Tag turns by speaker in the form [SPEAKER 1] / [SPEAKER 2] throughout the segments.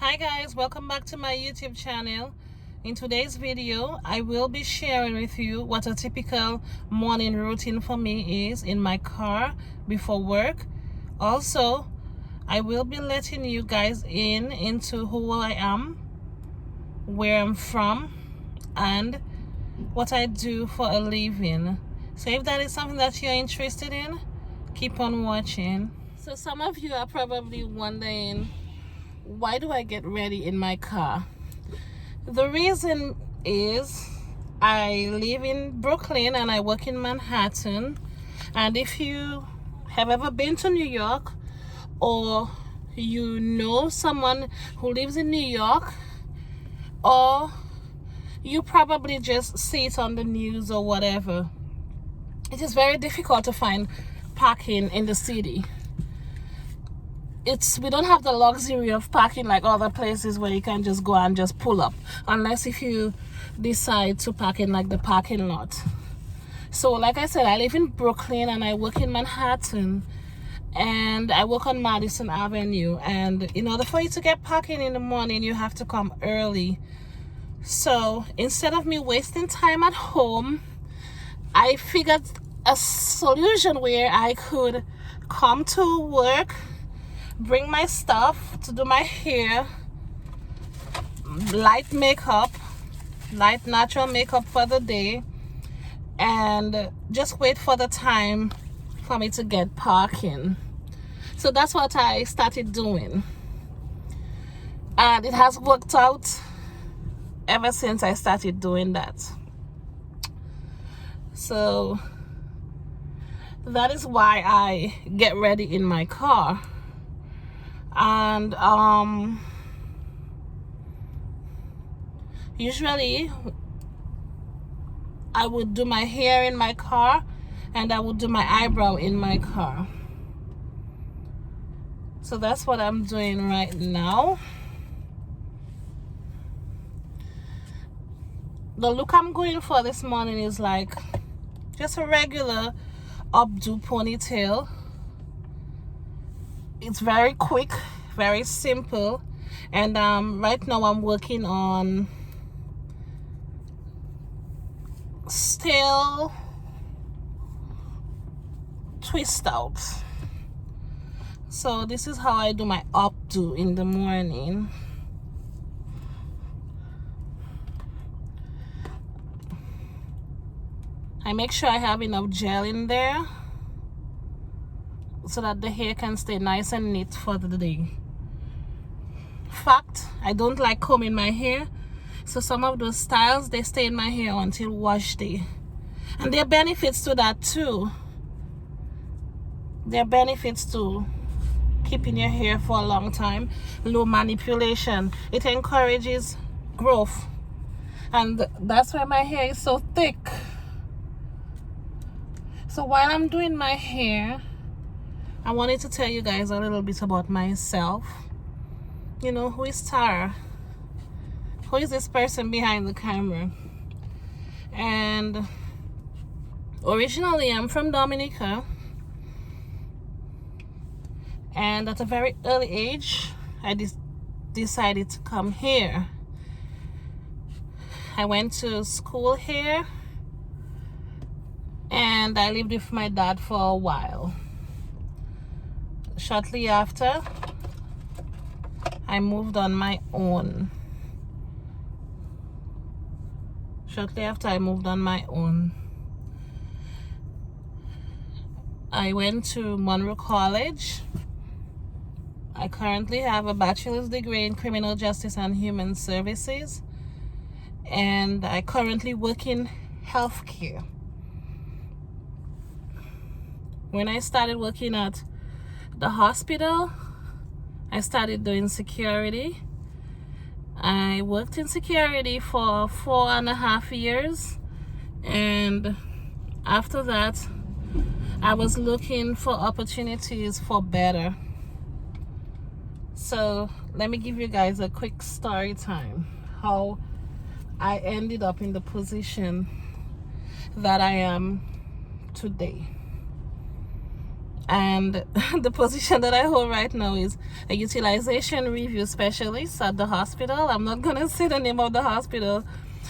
[SPEAKER 1] Hi guys, welcome back to my YouTube channel. In today's video, I will be sharing with you what a typical morning routine for me is in my car before work. Also, I will be letting you guys into who I am, where I'm from, and what I do for a living. So if that is something that you're interested in, keep on watching. So some of you are probably wondering, why do I get ready in my car? The reason is I live in Brooklyn and I work in Manhattan. And if you have ever been to New York, or you know someone who lives in New York, or you probably just see it on the news or whatever, it is very difficult to find parking in the city. We don't have the luxury of parking like other places where you can just go and just pull up, unless if you decide to park in like the parking lot. So like I said, I live in Brooklyn and I work in Manhattan, and I work on Madison Avenue, and in order for you to get parking in the morning, you have to come early. So instead of me wasting time at home, I figured a solution where I could come to work, bring my stuff to do my hair, light natural makeup for the day, and just wait for the time for me to get parking. So that's what I started doing, and it has worked out ever since I started doing that. So that is why I get ready in my car. And usually I would do my hair in my car, and I would do my eyebrow in my car. So that's what I'm doing right now. The look I'm going for this morning is like just a regular updo ponytail. It's very quick, very simple, and right now I'm working on still twist out. So this is how I do my updo in the morning. I make sure I have enough gel in there so that the hair can stay nice and neat for the day. Fact, I don't like combing my hair, so some of those styles, they stay in my hair until wash day. And there are benefits to that too. There are benefits to keeping your hair for a long time. Low manipulation. It encourages growth. And that's why my hair is so thick. So while I'm doing my hair, I wanted to tell you guys a little bit about myself. You know, who is Tara? Who is this person behind the camera? And originally I'm from Dominica, and at a very early age I decided to come here. I went to school here, and I lived with my dad for a while. Shortly after, I moved on my own. I went to Monroe College. I currently have a bachelor's degree in criminal justice and human services, and I currently work in healthcare. When I started working at the hospital, I started doing security. I worked in security for 4.5 years, and after that I was looking for opportunities for better. So let me give you guys a quick story time how I ended up in the position that I am today. And the position that I hold right now is a utilization review specialist at the hospital. I'm not gonna say the name of the hospital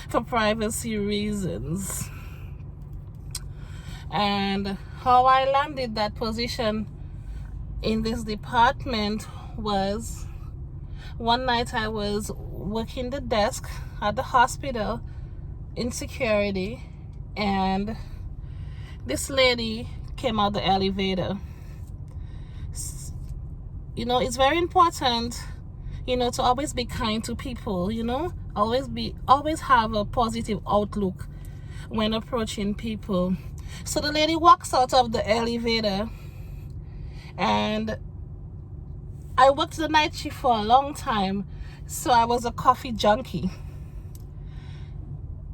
[SPEAKER 1] for privacy reasons. And how I landed that position in this department was, one night I was working the desk at the hospital in security, and this lady came out the elevator. You know, it's very important, you know, to always be kind to people, you know, always have a positive outlook when approaching people. So the lady walks out of the elevator, and I worked the night shift for a long time, so I was a coffee junkie.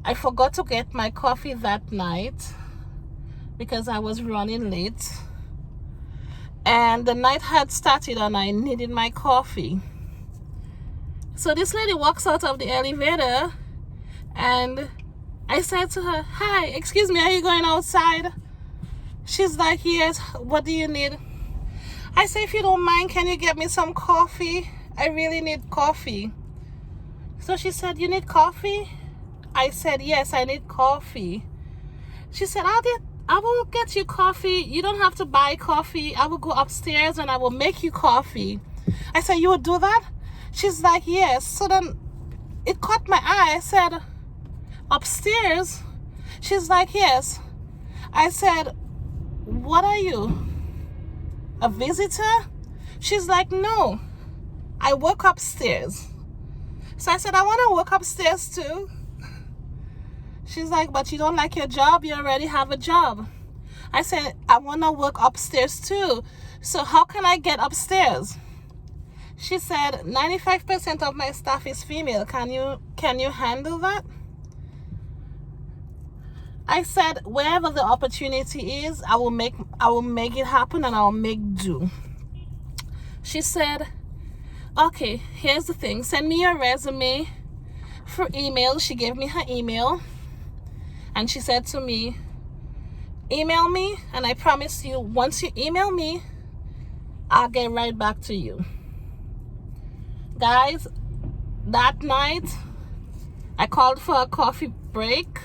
[SPEAKER 1] I forgot to get my coffee that night because I was running late, and the night had started and I needed my coffee. So this lady walks out of the elevator, and I said to her, "Hi, excuse me, are you going outside?" She's like, "Yes, what do you need?" I say, "If you don't mind, can you get me some coffee? I really need coffee." So she said, "You need coffee?" I said, "Yes, I need coffee." She said, I will get you coffee. You don't have to buy coffee. I will go upstairs and I will make you coffee." I said, "You would do that?" She's like, "Yes." So then it caught my eye. I said, "Upstairs?" She's like, "Yes." I said, "What are you, a visitor?" She's like, "No, I work upstairs." So I said, "I want to work upstairs too." She's like, "But you don't like your job? You already have a job." I said, "I want to work upstairs too. So how can I get upstairs?" She said, 95% of my staff is female. Can you handle that?" I said, "Wherever the opportunity is, I will make it happen, and I'll make do." She said, "Okay, here's the thing. Send me your resume for email." She gave me her email, and she said to me, "Email me, and I promise you, once you email me, I'll get right back to you." Guys, that night, I called for a coffee break.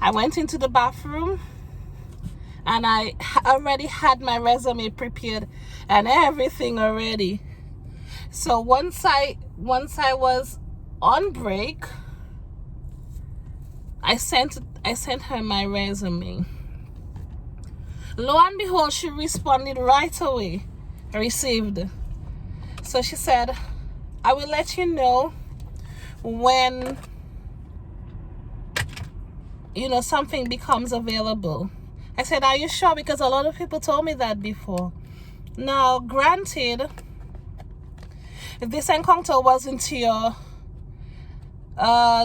[SPEAKER 1] I went into the bathroom, and I already had my resume prepared and everything already. So once I was on break, I sent her my resume. Lo and behold, she responded right away. Received. So she said, "I will let you know when, you know, something becomes available." I said, "Are you sure?" Because a lot of people told me that before. Now, granted, this encounter wasn't your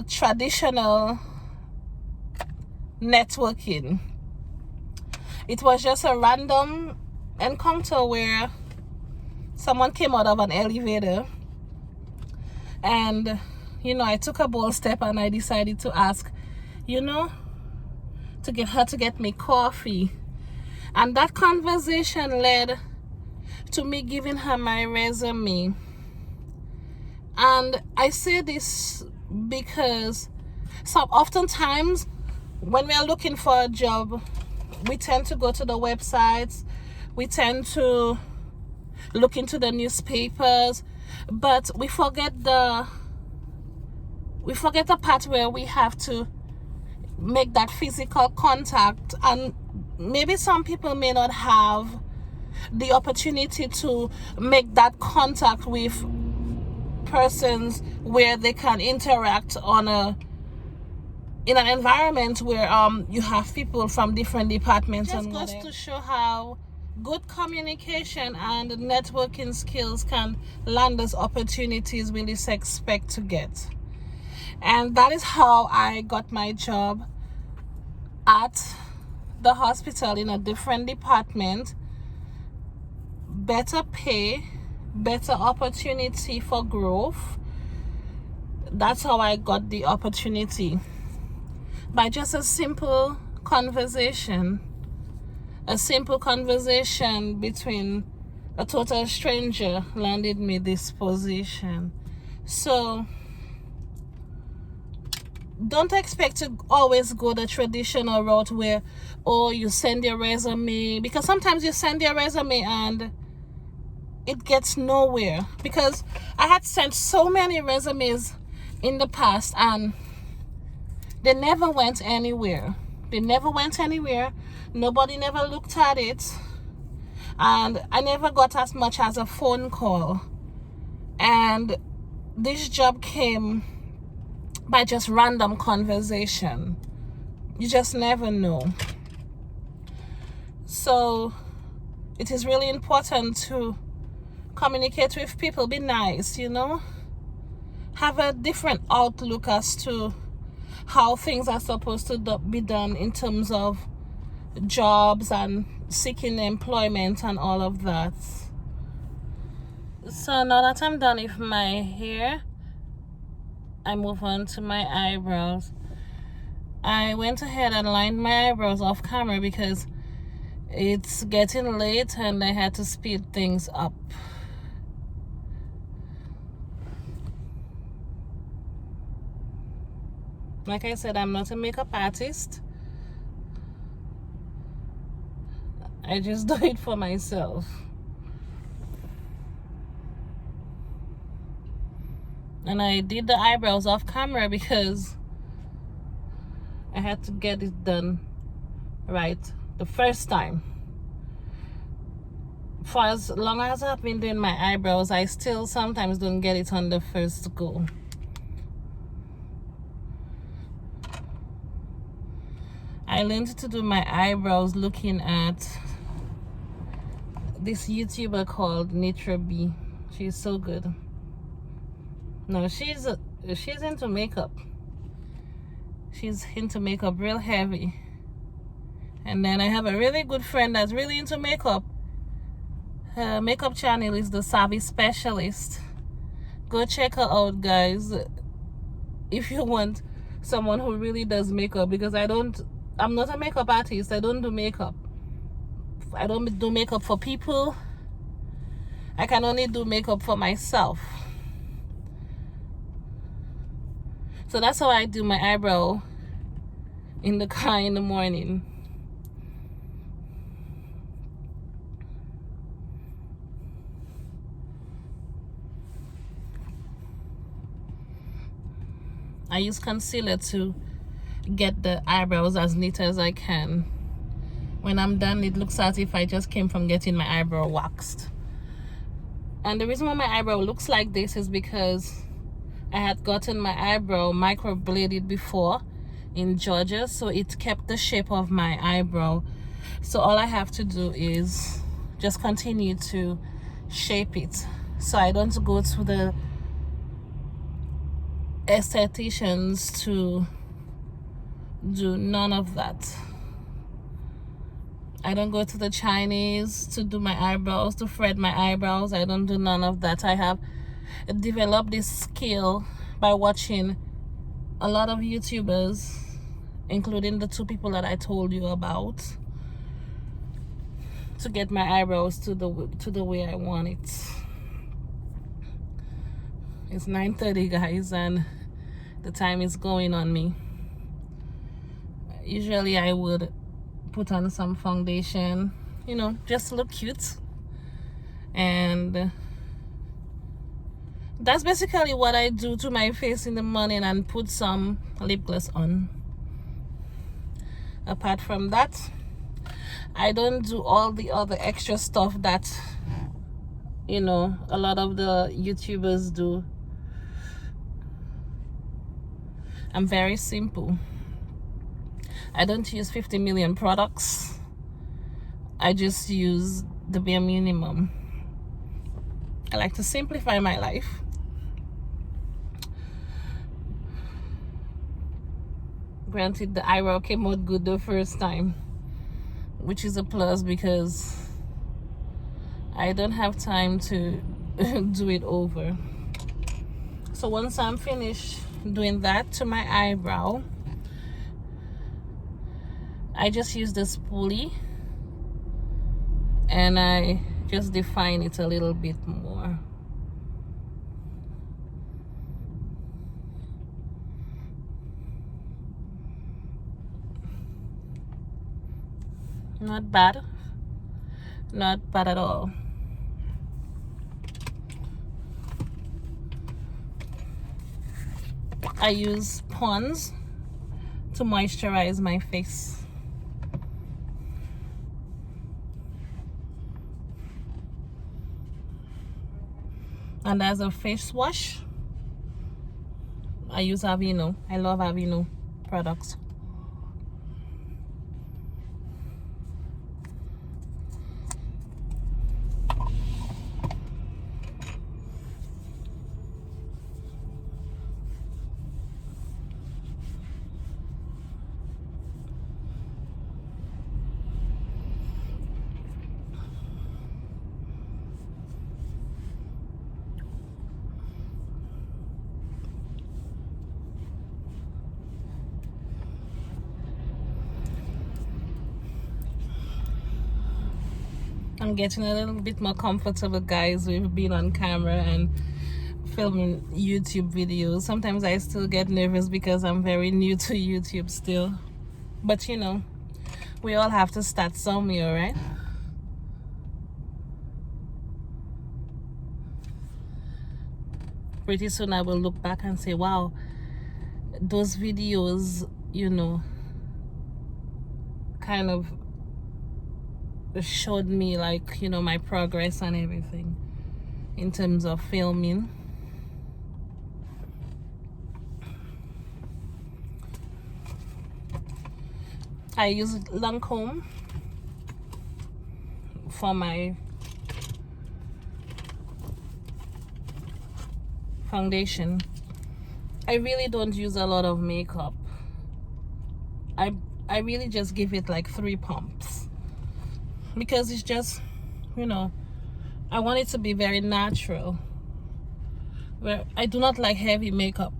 [SPEAKER 1] traditional networking. It was just a random encounter where someone came out of an elevator, and, you know, I took a bold step and I decided to ask, you know, to get her to get me coffee. And that conversation led to me giving her my resume. And I say this because oftentimes when we are looking for a job, we tend to go to the websites, we tend to look into the newspapers, but we forget the part where we have to make that physical contact. And maybe some people may not have the opportunity to make that contact with persons where they can interact in an environment where you have people from different departments. Just goes to show how good communication and networking skills can land us opportunities we least expect to get. And that is how I got my job at the hospital in a different department. Better pay, better opportunity for growth. That's how I got the opportunity, by just a simple conversation. a simple conversation between a total stranger landed me this position. So don't expect to always go the traditional route where, oh, you send your resume, because sometimes you send your resume and it gets nowhere. Because I had sent so many resumes in the past and they never went anywhere. Nobody never looked at it, and I never got as much as a phone call. And this job came by just random conversation. You just never know. So it is really important to communicate with people. Be nice, have a different outlook as to how things are supposed to be done in terms of jobs and seeking employment and all of that. So now that I'm done with my hair, I move on to my eyebrows. I went ahead and lined my eyebrows off camera because it's getting late and I had to speed things up. Like I said, I'm not a makeup artist. I just do it for myself. And I did the eyebrows off camera because I had to get it done right the first time. For as long as I've been doing my eyebrows, I still sometimes don't get it on the first go. I learned to do my eyebrows looking at this YouTuber called Nitra B. She's so good. No, she's into makeup. She's into makeup real heavy. And then I have a really good friend that's really into makeup. Her makeup channel is The Savvy Specialist. Go check her out, guys, if you want someone who really does makeup, because I'm not a makeup artist. I don't do makeup. I don't do makeup for people. I can only do makeup for myself. So that's how I do my eyebrow in the car in the morning. I use concealer to get the eyebrows as neat as I can. When I'm done, it looks as if I just came from getting my eyebrow waxed. And the reason why my eyebrow looks like this is because I had gotten my eyebrow microbladed before in Georgia, so it kept the shape of my eyebrow. So all I have to do is just continue to shape it. So I don't go to the estheticians to do none of that. I don't go to the Chinese to do my eyebrows, to thread my eyebrows. I don't do none of that. I have developed this skill by watching a lot of YouTubers, including the two people that I told you about, to get my eyebrows to the way I want it. It's 9:30, guys, and the time is going on me. Usually I would put on some foundation, just look cute. And that's basically what I do to my face in the morning, and put some lip gloss on. Apart from that, I don't do all the other extra stuff that a lot of the YouTubers do. I'm very simple. I don't use 50 million products. I just use the bare minimum. I like to simplify my life. Granted, the eyebrow came out good the first time, which is a plus because I don't have time to do it over. So once I'm finished doing that to my eyebrow, I just use the spoolie and I just define it a little bit more. Not bad. Not bad at all. I use Pond's to moisturize my face. And as a face wash, I use Aveeno. I love Aveeno products. I'm getting a little bit more comfortable, guys, with being on camera and filming YouTube videos. Sometimes I still get nervous because I'm very new to YouTube still. But you know, we all have to start somewhere, right? Pretty soon I will look back and say, wow, those videos, you know, kind of showed me, like, you know, my progress and everything in terms of filming. I use Lancome for my foundation. I really don't use a lot of makeup. I really just give it like 3 pumps because it's just, you know, I want it to be very natural. Where I do not like heavy makeup.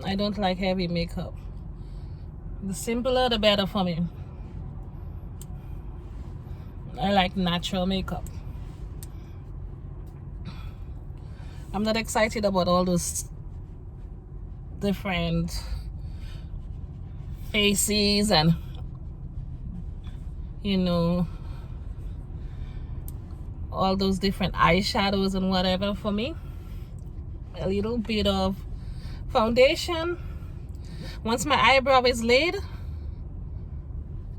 [SPEAKER 1] I don't like heavy makeup. The simpler the better for me. I like natural makeup. I'm not excited about all those different faces and, you know, all those different eyeshadows and whatever. For me, a little bit of foundation once my eyebrow is laid,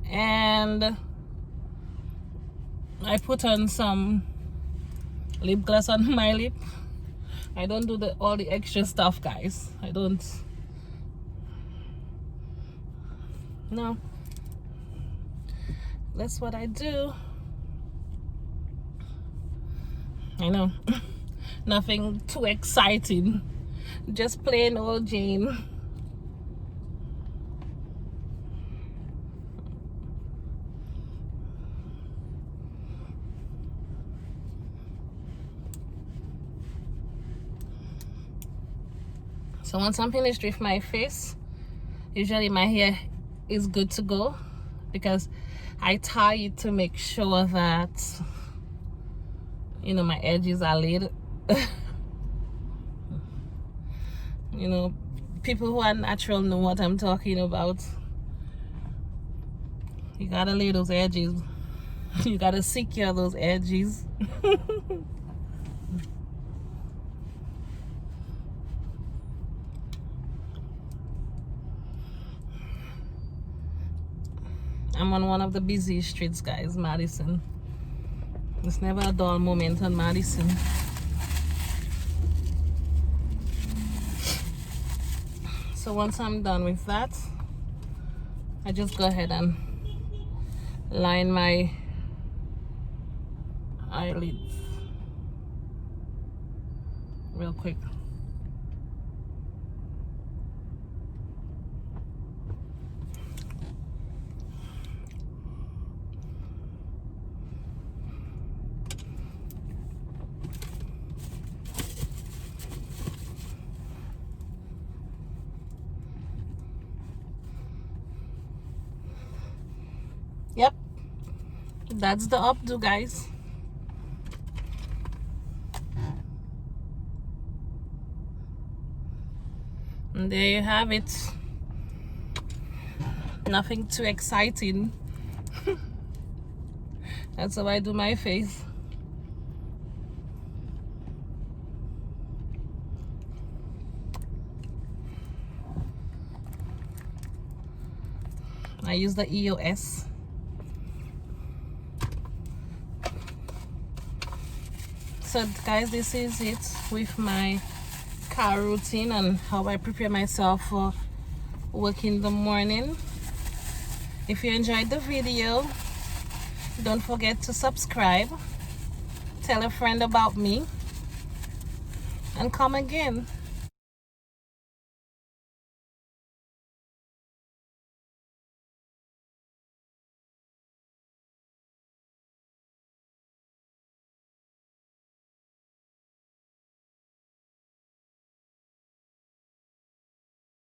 [SPEAKER 1] and I put on some lip gloss on my lip. I don't do all the extra stuff, guys. I don't. No, that's what I do. I know. Nothing too exciting, just plain old Jane. So once I'm finished with my face, usually my hair is good to go because I tie it to make sure that, you know, my edges are laid. You know, people who are natural know what I'm talking about. You gotta lay those edges. You gotta secure those edges. I'm on one of the busy streets, guys, Madison. It's never a dull moment on Madison. So once I'm done with that, I just go ahead and line my eyelids real quick. That's the updo, guys. And there you have it. Nothing too exciting. That's how I do my face. I use the EOS. So guys, this is it with my car routine and how I prepare myself for work in the morning. If you enjoyed the video, don't forget to subscribe, tell a friend about me, and come again.